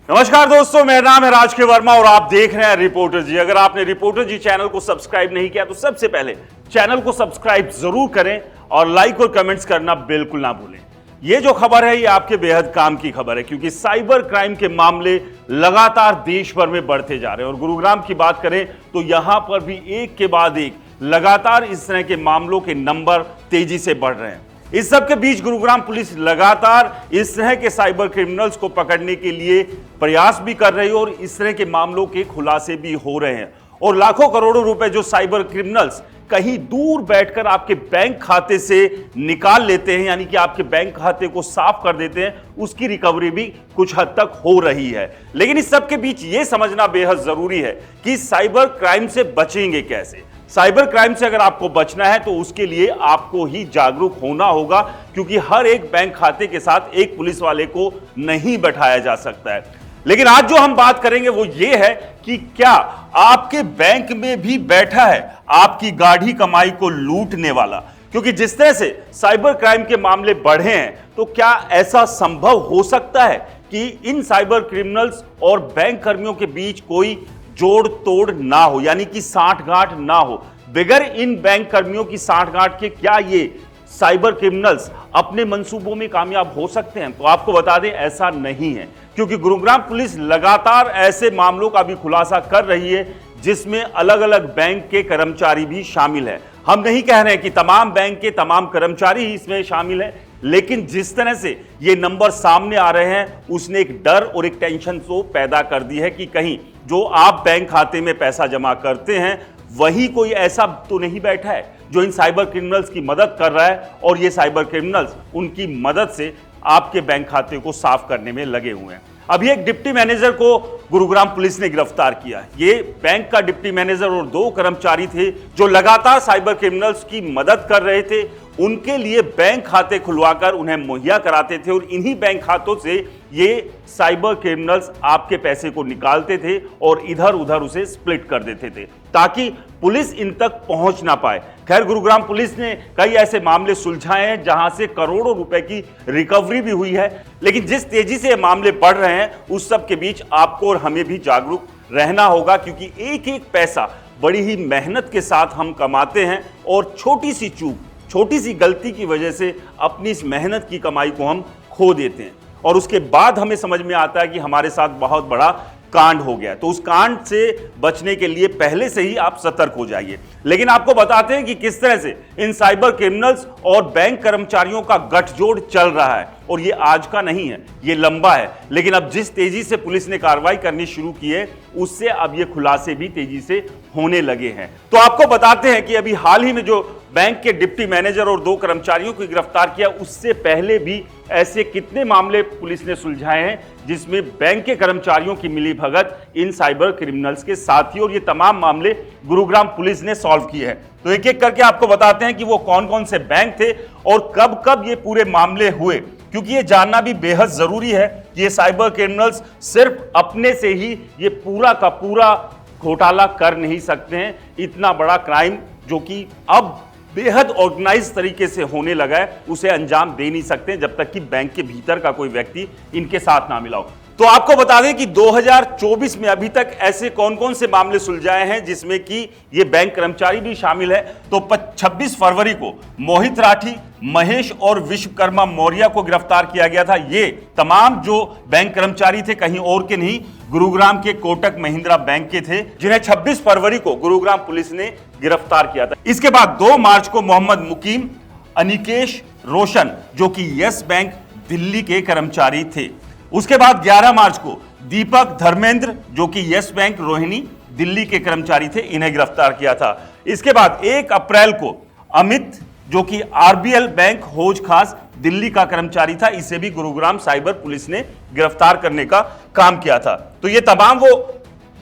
नमस्कार दोस्तों, मेरा नाम है राज के वर्मा और आप देख रहे हैं रिपोर्टर जी। अगर आपने रिपोर्टर जी चैनल को सब्सक्राइब नहीं किया तो सबसे पहले चैनल को सब्सक्राइब जरूर करें और लाइक और कमेंट्स करना बिल्कुल ना भूलें। ये जो खबर है ये आपके बेहद काम की खबर है, क्योंकि साइबर क्राइम के मामले लगातार देश भर में बढ़ते जा रहे हैं और गुरुग्राम की बात करें तो यहां पर भी एक के बाद एक लगातार इस तरह के मामलों के नंबर तेजी से बढ़ रहे हैं। इस सब के बीच गुरुग्राम पुलिस लगातार इस तरह के साइबर क्रिमिनल्स को पकड़ने के लिए प्रयास भी कर रही है और इस तरह के मामलों के खुलासे भी हो रहे हैं। और लाखों करोड़ों रुपए जो साइबर क्रिमिनल्स कहीं दूर बैठकर आपके बैंक खाते से निकाल लेते हैं, यानी कि आपके बैंक खाते को साफ कर देते हैं, उसकी रिकवरी भी कुछ हद तक हो रही है। लेकिन इस सब के बीच यह समझना बेहद जरूरी है कि साइबर क्राइम से बचेंगे कैसे। साइबर क्राइम से अगर आपको बचना है तो उसके लिए आपको ही जागरूक होना होगा, क्योंकि हर एक बैंक खाते के साथ एक पुलिस वाले को नहीं बैठाया जा सकता है। लेकिन आज जो हम बात करेंगे वो ये है कि क्या आपके बैंक में भी बैठा है आपकी गाढ़ी कमाई को लूटने वाला। क्योंकि जिस तरह से साइबर क्राइम के मामले बढ़े हैं तो क्या ऐसा संभव हो सकता है कि इन साइबर क्रिमिनल्स और बैंक कर्मियों के बीच कोई जोड़ तोड़ ना हो, यानी कि साठगांठ ना हो। बगैर इन बैंक कर्मियों की साठगांठ के क्या ये साइबर क्रिमिनल्स अपने मंसूबों में कामयाब हो सकते हैं? तो आपको बता दें ऐसा नहीं है, क्योंकि गुरुग्राम पुलिस लगातार ऐसे मामलों का भी खुलासा कर रही है जिसमें अलग अलग बैंक के कर्मचारी भी शामिल है। हम नहीं कह रहे हैं कि तमाम बैंक के तमाम कर्मचारी ही इसमें शामिल है, लेकिन जिस तरह से ये नंबर सामने आ रहे हैं उसने एक डर और एक टेंशन तो पैदा कर दी है कि कहीं जो आप बैंक खाते में पैसा जमा करते हैं वही कोई ऐसा तो नहीं बैठा है जो इन साइबर क्रिमिनल्स की मदद कर रहा है और ये साइबर क्रिमिनल्स उनकी मदद से आपके बैंक खाते को साफ करने में लगे हुए हैं। अभी एक डिप्टी मैनेजर को गुरुग्राम पुलिस ने गिरफ्तार किया। ये बैंक का डिप्टी मैनेजर और 2 कर्मचारी थे जो लगातार साइबर क्रिमिनल्स की मदद कर रहे थे, उनके लिए बैंक खाते खुलवाकर उन्हें मुहैया कराते थे और इन्हीं बैंक खातों से ये साइबर क्रिमिनल्स आपके पैसे को निकालते थे और इधर उधर उसे स्प्लिट कर देते थे ताकि पुलिस इन तक पहुंच ना पाए। खैर, गुरुग्राम पुलिस ने कई ऐसे मामले सुलझाए हैं जहां से करोड़ों रुपए की रिकवरी भी हुई है। लेकिन जिस तेजी से ये मामले बढ़ रहे हैं उस सब के बीच आपको और हमें भी जागरूक रहना होगा, क्योंकि एक एक पैसा बड़ी ही मेहनत के साथ हम कमाते हैं और छोटी सी चूक, छोटी सी गलती की वजह से अपनी इस मेहनत की कमाई को हम खो देते हैं और उसके बाद हमें समझ में आता है कि हमारे साथ बहुत बड़ा कांड हो गया। तो उस कांड से बचने के लिए पहले से ही आप सतर्क हो जाइए। लेकिन आपको बताते हैं कि किस तरह से इन साइबर क्रिमिनल्स और बैंक कर्मचारियों का गठजोड़ चल रहा है और ये आज का नहीं है, ये लंबा है। लेकिन अब जिस तेजी से पुलिस ने कार्रवाई करनी शुरू की है उससे अब ये खुलासे भी तेजी से होने लगे हैं। तो आपको बताते हैं कि अभी हाल ही में जो बैंक के डिप्टी मैनेजर और 2 कर्मचारियों को गिरफ्तार किया, उससे पहले भी ऐसे कितने मामले पुलिस ने सुलझाए हैं जिसमें बैंक के कर्मचारियों की मिलीभगत इन साइबर क्रिमिनल्स के साथ ही, और ये तमाम मामले गुरुग्राम पुलिस ने सॉल्व किए हैं। तो एक एक करके आपको बताते हैं कि वो कौन कौन से बैंक थे और कब कब ये पूरे मामले हुए, क्योंकि ये जानना भी बेहद जरूरी है कि ये साइबर क्रिमिनल्स सिर्फ अपने से ही ये पूरा का पूरा घोटाला कर नहीं सकते हैं। इतना बड़ा क्राइम जो कि अब बेहद ऑर्गेनाइज तरीके से होने लगा है उसे अंजाम दे नहीं सकते जब तक कि बैंक के भीतर का कोई व्यक्ति इनके साथ ना मिला हो। तो आपको बता दें कि 2024 में अभी तक ऐसे कौन कौन से मामले सुलझाए हैं जिसमें कि ये बैंक कर्मचारी भी शामिल है। तो 26 फरवरी को मोहित राठी, महेश और विश्वकर्मा मौर्य को गिरफ्तार किया गया था। ये तमाम जो बैंक कर्मचारी थे कहीं और के नहीं, गुरुग्राम के कोटक महिंद्रा बैंक के थे, जिन्हें 26 फरवरी को गुरुग्राम पुलिस ने गिरफ्तार किया था। इसके बाद 2 मार्च को मोहम्मद मुकीम, अनिकेश रोशन जो कि यस बैंक दिल्ली के कर्मचारी थे। उसके बाद 11 मार्च को दीपक धर्मेंद्र जो कि यस बैंक रोहिणी दिल्ली के कर्मचारी थे, इन्हें गिरफ्तार किया था। इसके बाद 1 अप्रैल को अमित जो कि आरबीएल बैंक हौज खास दिल्ली का कर्मचारी था, इसे भी गुरुग्राम साइबर पुलिस ने गिरफ्तार करने का काम किया था। तो ये तमाम वो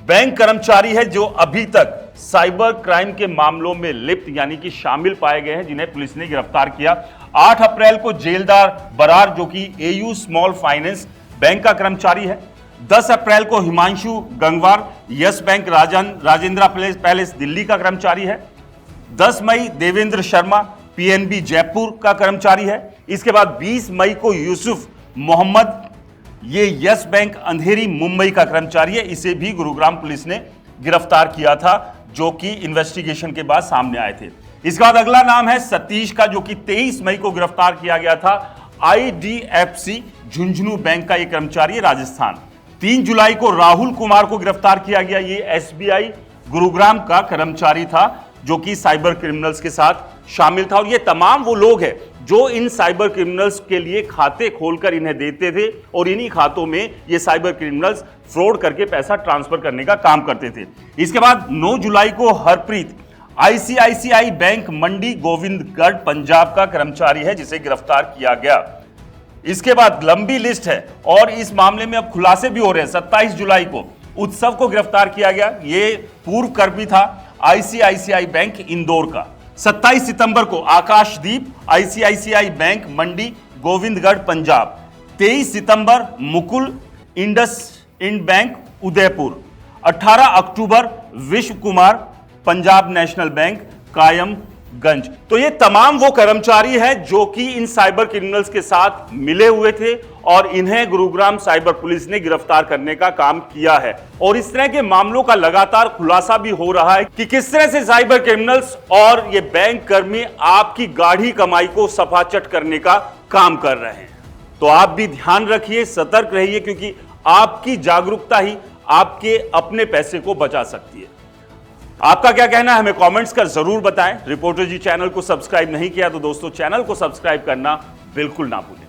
बैंक कर्मचारी है जो अभी तक साइबर क्राइम के मामलों में लिप्त यानी कि शामिल पाए गए हैं, जिन्हें पुलिस ने गिरफ्तार किया। 8 अप्रैल को जेलदार बरार जो कि एयू स्मॉल फाइनेंस बैंक का कर्मचारी है। 10 अप्रैल को Himanshu Gangwar yes bank Rajendra palace Delhi का कर्मचारी है। 10 मई देवेंद्र शर्मा पीएनबी जयपुर का कर्मचारी है। इसके बाद 20 मई को यूसुफ मोहम्मद ये यस बैंक अंधेरी मुंबई का कर्मचारी है। इसे भी गुरुग्राम पुलिस ने गिरफ्तार किया था, जो कि इन्वेस्टिगेशन के बाद सामने आए थे। इसके बाद अगला नाम है सतीश का, जो कि 23 मई को गिरफ्तार किया गया था। IDFC झुंझुनू बैंक का ये कर्मचारी है, राजस्थान। 3 जुलाई को राहुल कुमार को गिरफ्तार किया गया। ये SBI गुरुग्राम का कर्मचारी था, जो कि साइबर क्रिमिनल्स के साथ शामिल था। और ये तमाम वो लोग हैं जो इन साइबर क्रिमिनल्स के लिए खाते खोलकर इन्हें देते थे और इन्हीं खातों में ये साइबर क्रिमिनल्स फ्रॉड करके पैसा ट्रांसफर करने का काम करते थे। इसके बाद 9 जुलाई को हरप्रीत ICICI बैंक मंडी गोविंदगढ़ पंजाब का कर्मचारी है, जिसे गिरफ्तार किया गया। इसके बाद लंबी लिस्ट है और इस मामले में अब खुलासे भी हो रहे हैं। 27 जुलाई को उत्सव को गिरफ्तार किया गया। ये पूर्व कर्मी था ICICI बैंक इंदौर का। 27 सितंबर को आकाशदीप ICICI बैंक मंडी गोविंदगढ़ पंजाब। 23 सितंबर मुकुल इंडसइंड बैंक उदयपुर। 18 अक्टूबर विश्व कुमार पंजाब नेशनल बैंक कायमगंज। तो ये तमाम वो कर्मचारी हैं जो कि इन साइबर क्रिमिनल्स के साथ मिले हुए थे और इन्हें गुरुग्राम साइबर पुलिस ने गिरफ्तार करने का काम किया है। और इस तरह के मामलों का लगातार खुलासा भी हो रहा है कि किस तरह से साइबर क्रिमिनल्स और ये बैंक कर्मी आपकी गाढ़ी कमाई को सफाचट करने का काम कर रहे हैं। तो आप भी ध्यान रखिए, सतर्क रहिए, क्योंकि आपकी जागरूकता ही आपके अपने पैसे को बचा सकती है। आपका क्या कहना है हमें कमेंट्स कर जरूर बताएं। रिपोर्टर जी चैनल को सब्सक्राइब नहीं किया तो दोस्तों चैनल को सब्सक्राइब करना बिल्कुल ना भूलें।